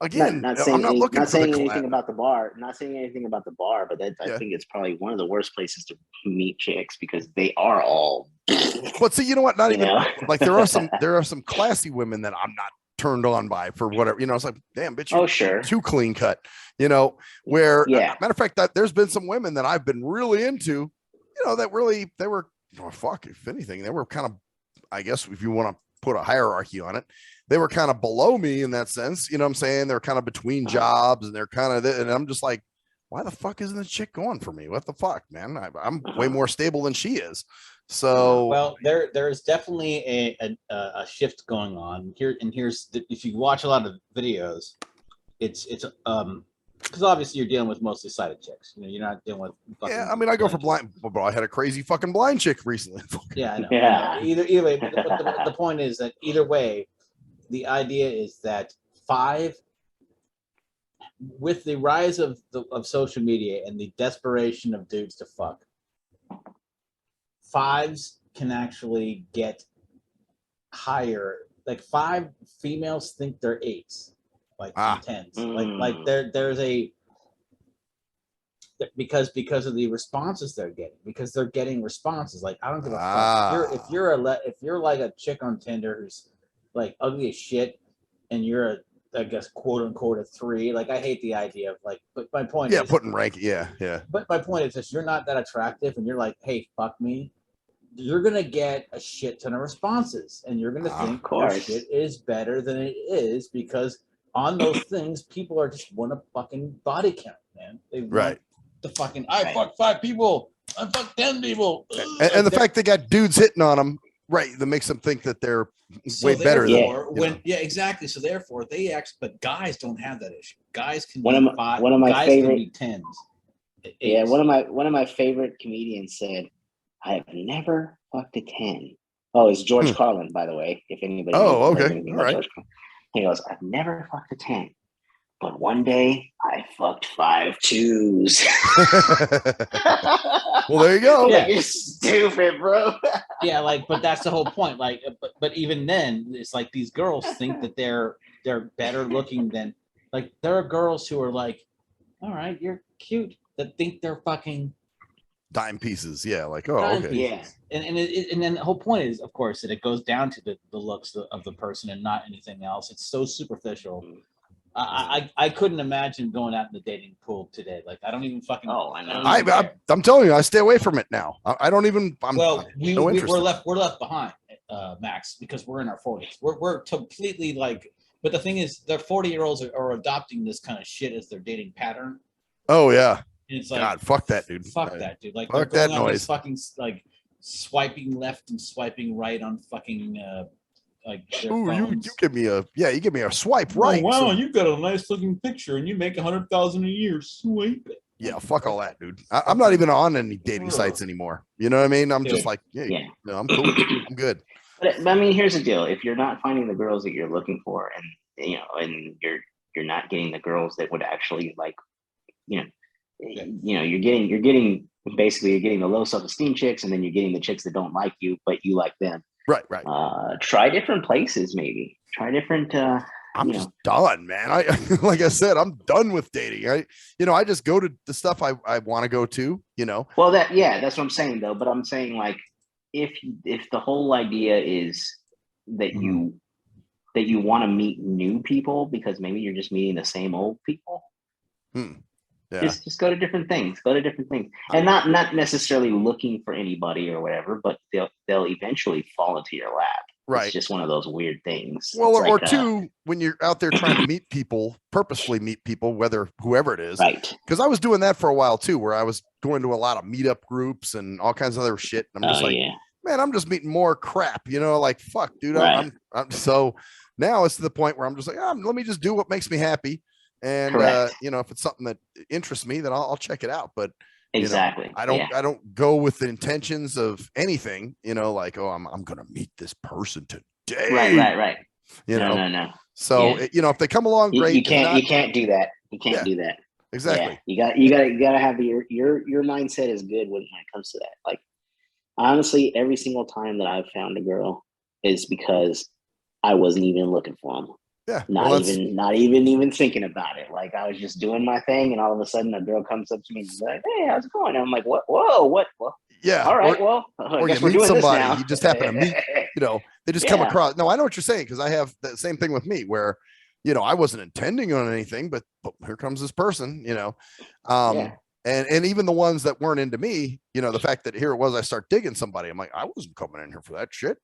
Again, I'm not looking not for saying the anything about the bar. Not saying anything about the bar, but I think it's probably one of the worst places to meet chicks because they are all. But see, you know what? Not even like there are some classy women that I'm not turned on by for whatever. You know, it's like, damn, bitch, you're too clean cut. You know, where matter of fact, that there's been some women that I've been really into. You know, that really they were if anything, they were kind of, I guess, if you want to put a hierarchy on it. They were kind of below me in that sense. You know what I'm saying? They're kind of between jobs and they're kind of, and I'm just like, why the fuck isn't this chick going for me? What the fuck, man? I'm way more stable than she is. So, well, there is definitely a shift going on here. And if you watch a lot of videos, it's because obviously you're dealing with mostly sighted chicks. You know, you're not dealing with. I mean, I go for blind. Bro, I had a crazy fucking blind chick recently. Yeah, I know. Yeah. Either way, the point is that either way, the idea is that with the rise of social media and the desperation of dudes to fuck, 5s can actually get higher. Like 5 females think they're 8s, like 10s. Like there's a because of the responses they're getting, because they're getting responses. Like I don't give a fuck if you're like a chick on Tinder who's like ugly as shit, and you're I guess quote unquote a 3. Like I hate the idea of like, but my point is putting rank, But my point is just you're not that attractive, and you're like, hey, fuck me. You're gonna get a shit ton of responses, and you're gonna think your shit is better than it is because on those things, people are just want to fucking body count, man. They want the fucking I fuck 5 people, I fuck 10 people, and the fact they got dudes hitting on them. Right, that makes them think that they're way better than exactly. So therefore, they but guys don't have that issue. Guys can one of my favorite 10s. Yeah, one of my favorite comedians said, "I have never fucked a 10." Oh, it's George Carlin, by the way. If anybody knows anything about George Carlin. He goes, "I've never fucked a 10. But one day I fucked 5 2s." Well, there you go. Yeah. You're stupid, bro. Yeah, like, but that's the whole point. Like, but even then, it's like these girls think that they're better looking than, like, there are girls who are like, all right, you're cute, that think they're fucking dime pieces. Yeah, like, oh, okay. Yeah. And then the whole point is, of course, that it goes down to the looks of the person and not anything else. It's so superficial. I couldn't imagine going out in the dating pool today. Like, I don't even fucking. Oh, I know. I'm telling you, I stay away from it now. I don't even. We're left behind, Max, because we're in our 40s. We're completely like. But the thing is, the 40-year-olds are adopting this kind of shit as their dating pattern. Oh yeah. And it's like, God, fuck that, dude. Fuck that, dude. Like, fuck that noise. Fucking like swiping left and swiping right on fucking. Like, ooh, you give me a swipe right. Oh, wow, you've got a nice looking picture, and you make 100,000 a year. Swipe it. Yeah, fuck all that, dude. I'm not even on any dating sites anymore. You know what I mean? I'm just like, no, I'm cool. I'm good. But I mean, here's the deal: if you're not finding the girls that you're looking for, and and you're not getting the girls that would actually like, you're getting the low self-esteem chicks, and then you're getting the chicks that don't like you, but you like them. Right. Try different places, maybe. Try different. I'm just done, man. I like I said, I'm done with dating. I just go to the stuff I want to go to. Well, that's what I'm saying, though. But I'm saying, like, if the whole idea is that you want to meet new people because maybe you're just meeting the same old people. Yeah. Just go to different things. And not necessarily looking for anybody or whatever, but they'll eventually fall into your lap. Right. It's just one of those weird things. Well, It's or like, two, when you're out there trying to meet people, purposefully meet people, whoever it is. right. Because I was doing that for a while too, where I was going to a lot of meetup groups and all kinds of other shit. And I'm just Yeah. man, I'm just meeting more crap, like, fuck, dude. Right. I'm so now it's to the point where I'm just like, let me just do what makes me happy. And, Correct. if it's something that interests me, then I'll check it out. But Exactly. I don't go with the intentions of anything, like, oh, I'm going to meet this person today. Right. No. So, if they come along, great. You can't do that. You can't do that. Exactly. Yeah. You gotta have your mindset is good when it comes to that. Like, honestly, every single time that I've found a girl is because I wasn't even looking for them. Yeah. Not even thinking about it. Like, I was just doing my thing, and all of a sudden a girl comes up to me and is like, "Hey, how's it going?" And I'm like, "What? Whoa, what? Well, yeah. All right. Or I guess you we're meet doing somebody, this now. you just happen to meet, they just come across. No, I know what you're saying, because I have the same thing with me where, I wasn't intending on anything, but here comes this person, and even the ones that weren't into me, the fact that here it was, I start digging somebody. I'm like, I wasn't coming in here for that shit,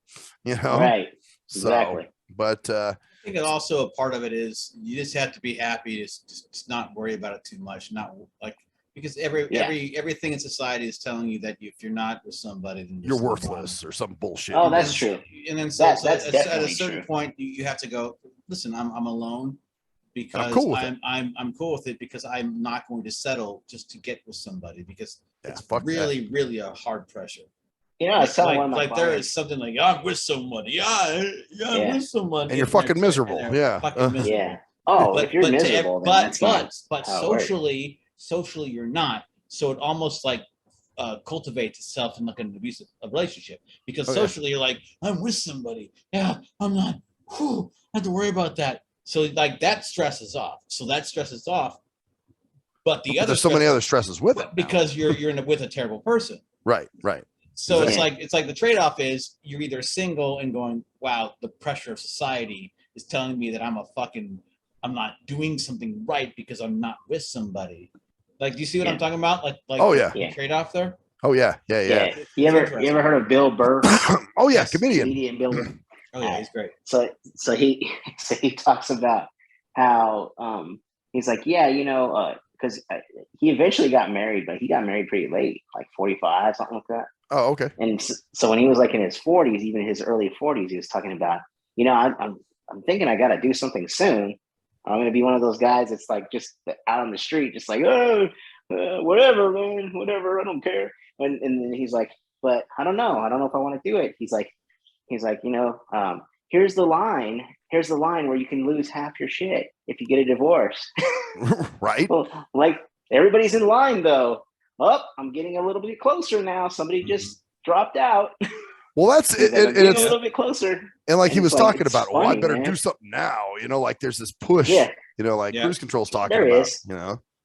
Right. So, Exactly. but I think that also a part of it is you just have to be happy to just not worry about it too much. Not like, because everything in society is telling you that if you're not with somebody, then you're worthless or some bullshit. Oh, that's true. And then that's at definitely a certain true. point, you have to go, listen, I'm alone, because I'm cool with it, because I'm not going to settle just to get with somebody, because it's really, really a hard pressure. I was telling one of my clients, there is something like, I'm with somebody. I'm with someone. And you're fucking miserable. Yeah. Fucking miserable. Yeah. Oh, if you're miserable, then but socially you're not. So it almost like cultivates itself in like an abusive relationship, because socially you're like, I'm with somebody. Yeah, I'm not. I have to worry about that. So like that stresses off. But there's so many other stresses with it because you're with a terrible person. Right. So it's like the trade-off is you're either single and going, wow, the pressure of society is telling me that I'm not doing something right because I'm not with somebody. Like, do you see what I'm talking about? Like the trade-off there? Oh yeah. You ever heard of Bill Burr? Oh yeah, comedian Bill Burr. Oh yeah, he's great. So he talks about how he's like, because he eventually got married, but he got married pretty late, like 45, something like that. Oh, okay. And so when he was like in his 40s, even his early 40s, he was talking about, I'm thinking I got to do something soon. I'm going to be one of those guys that's like just out on the street, just like, whatever, man, whatever, I don't care. And then he's like, but I don't know if I want to do it. He's like, here's the line where you can lose half your shit if you get a divorce. Right. Well, like, everybody's in line though. I'm getting a little bit closer now. Somebody just dropped out. Well, that's it. It's a little bit closer. And like he was talking about, funny, I better do something now. Like there's this push. Cruise control's talking there about. Is.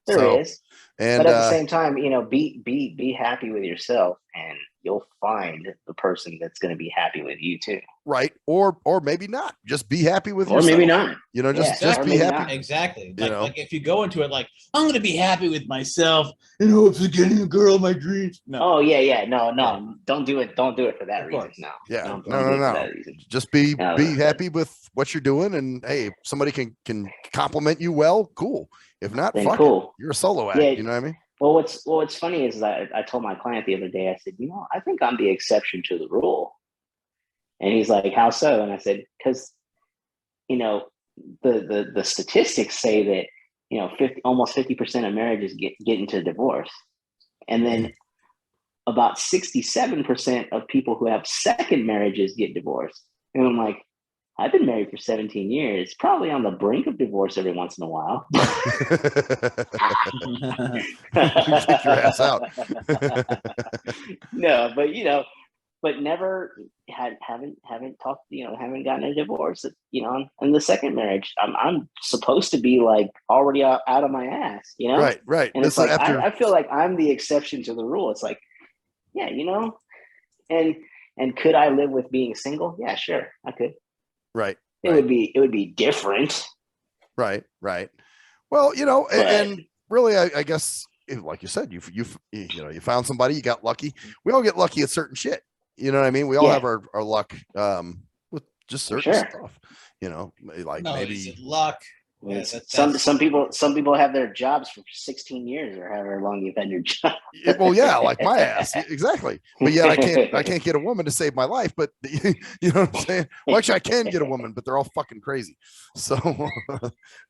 There is. And but at the same time, be happy with yourself, and you'll find the person that's going to be happy with you too. Right. Or maybe not. Just be happy with yourself. Or maybe not. Just be happy. Not. Exactly. Like if you go into it like, I'm going to be happy with myself in hopes of getting a girl of my dreams. No. Oh yeah. No. Don't do it. Don't do it for that reason. No. Yeah. Don't No. Just be happy with what you're doing, and hey, if somebody can compliment you well, cool. If not, then fuck cool. It. You're a solo act. Yeah. You know what I mean? Well, what's funny is that I told my client the other day, I said, I think I'm the exception to the rule. And he's like, how so? And I said, because, the statistics say that, almost 50% of marriages get into divorce. And then about 67% of people who have second marriages get divorced. And I'm like, I've been married for 17 years, probably on the brink of divorce every once in a while. Take your ass out. No, but never haven't talked, haven't gotten a divorce, in the second marriage. I'm supposed to be like already out of my ass, Right. And it's like, I feel like I'm the exception to the rule. It's like, yeah, and could I live with being single? Yeah, sure, I could. Right. It would be different. Right. Well, and really, I guess, like you said, you found somebody, you got lucky. We all get lucky at certain shit. You know what I mean? We all have our luck with just For certain sure. stuff, like No, maybe is it luck? Yeah, It's- that's- some people have their jobs for 16 years or however long you've had your job. well, yeah, like my ass, exactly. But yet I can't get a woman to save my life. But you know what I'm saying? Well, actually, I can get a woman, but they're all fucking crazy, so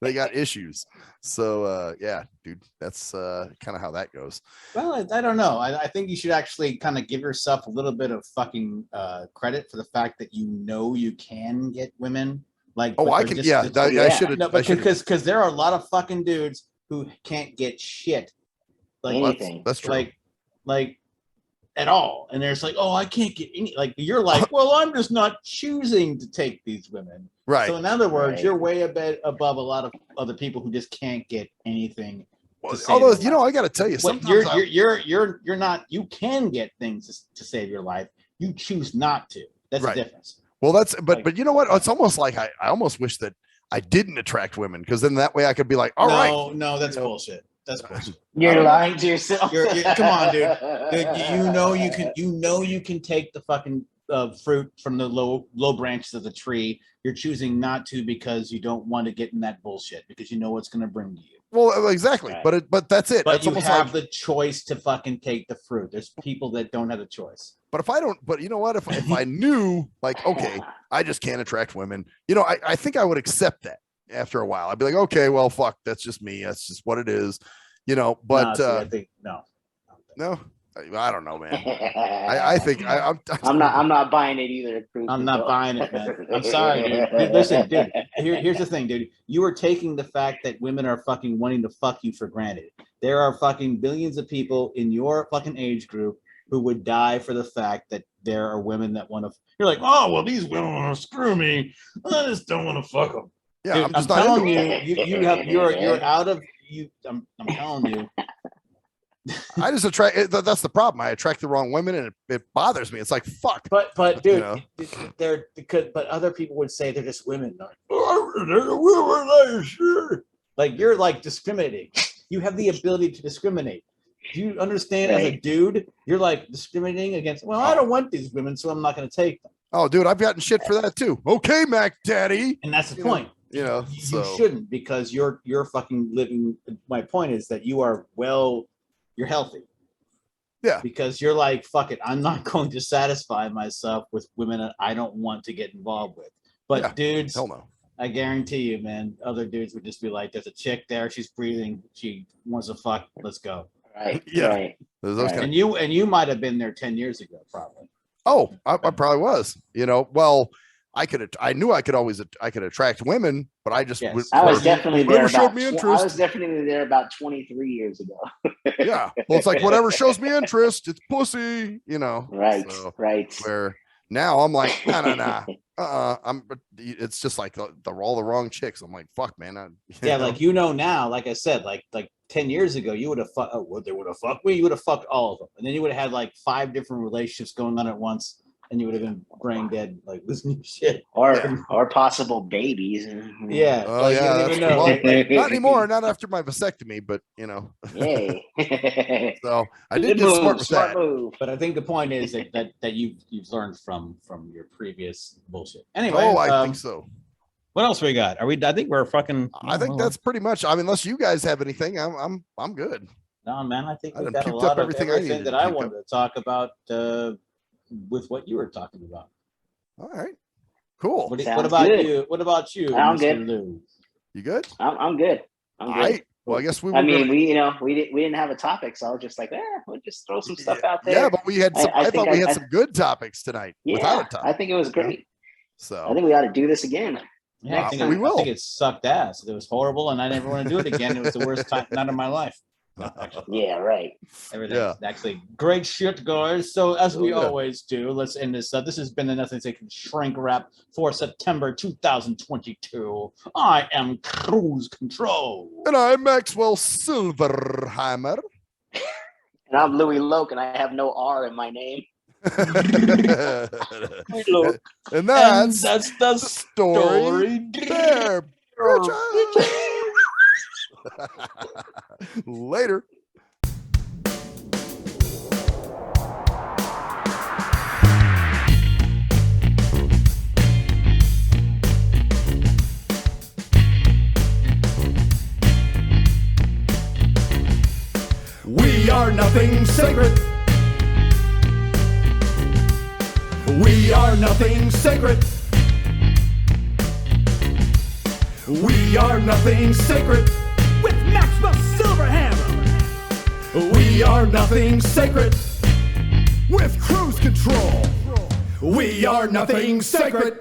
they got issues. So yeah, dude, that's kind of how that goes. Well, I don't know. I think you should actually kind of give yourself a little bit of fucking credit for the fact that you can get women. Like, Oh, but I they're can. just- I should have. No, but because there are a lot of fucking dudes who can't get shit. Like Anything. That's true. Like at all. And there's like, oh, I can't get any. Like you're like, well, I'm just not choosing to take these women. Right. So in other words, Right. you're way above a lot of other people who just can't get anything. Well, to save although their life. I got to tell you, What sometimes you're not. You can get things to save your life. You choose not to. That's Right. the difference. well, that's like- but you know what? It's almost like I almost wish that I didn't attract women, because then that way I could be like, all right, No, that's You know. bullshit. That's bullshit. You're lying to yourself. Come on, dude. You can take the fucking fruit from the low branches of the tree. You're choosing not to because you don't want to get in that bullshit because you know what's going to bring to you. well, exactly. Right. But that's it. But That's you almost have like, the choice to fucking take the fruit. There's people that don't have a choice. but if I don't, but you know what? If I knew, like, okay, I just can't attract women, I think I would accept that after a while. I'd be like, okay, well, fuck, that's just me. That's just what it is, but I think no. no, I don't know, man. I think I'm not buying it either. I'm not buying it, man. I'm sorry, dude. Listen, dude. Here's the thing, dude. You are taking the fact that women are fucking wanting to fuck you for granted. There are fucking billions of people in your fucking age group who would die for the fact that there are women that want to. You're like, oh well, these women want to screw me. I just don't want to fuck them. yeah, Dude, I'm just I'm not telling into you, it. you're out of you. I'm telling you. I just attract. That's the problem. I attract the wrong women, and it bothers me. It's like, fuck. But dude, You they're because but other people would say they're just women. Like, oh, they're women, sure. Like you're like discriminating. You have the ability to discriminate. Do you understand? As a Right. dude, you're like discriminating against. Well, I don't want these women, so I'm not going to take them. Oh, dude, I've gotten shit for that too. Okay, Mac Daddy. And that's the You know, point. You so shouldn't because you're fucking living. My point is that you are you're healthy. Yeah. Because you're like, fuck it, I'm not going to satisfy myself with women that I don't want to get involved with. But Yeah, dudes, hell no. I guarantee you, man, other dudes would just be like, there's a chick there, she's breathing, she wants to fuck, let's go. Right. Yeah. Right. There's those Right. kind And you might have been there 10 years ago, probably. of, I probably was. Well, I knew I could attract women, but I just Yes. I was definitely there whatever showed about. me I interest. was definitely there about 23 years ago. Yeah. Well, it's like whatever shows me interest, it's pussy, Right. So, Right. where now I'm like, nah. It's just like they're all the wrong chicks. I'm like, fuck, man. Yeah, like now, like I said, like 10 years ago, you would have fucked. Oh, they would have fucked me. You would have fucked all of them, and then you would have had like 5 different relationships going on at once, and you would have been brain dead, like listening to shit. Or possible babies. Yeah. Oh, like, yeah, you don't even know. well, not anymore. Not after my vasectomy, but Yay. so I did get smart with that. move. But I think the point is that you've learned from your previous bullshit. Anyway, Oh, I think so. what else we got? I think we're fucking. I think that's pretty much. I mean, unless you guys have anything, I'm good. No, man. I think I we've done got a puked lot up of everything everything, I needed that to I puke wanted to talk about with what you were talking about. All right, cool. What Sounds about good. you? What about you, I'm Mr. good. Lou? You good? I'm good. I'm good. Well, I guess we. I were mean, gonna- we didn't have a topic, so I was just like, we'll just throw some stuff out there. Yeah, but we had. Some, I I, think thought we I- had some good topics tonight without a topic. I think it was great. So I think we ought to do this again. Yeah, Next I time. think, I think it sucked ass. It was horrible, and I never want to do it again. It was the worst night of my life. No, actually, Yeah, right. everything's actually great shit, guys. So as we Oh, yeah. always do, let's end this. This has been the Nothing Sacred Shrink Wrap for September 2022. I am Cruise Control. and I'm Maxwell Silverheimer. And I'm Louie Loke, and I have no R in my name. Look, and and that's that's the story story. there. Later. are nothing sacred. We are nothing sacred. We are nothing sacred. With Maxwell Silverhammer. We are nothing sacred. With cruise control. We are nothing sacred.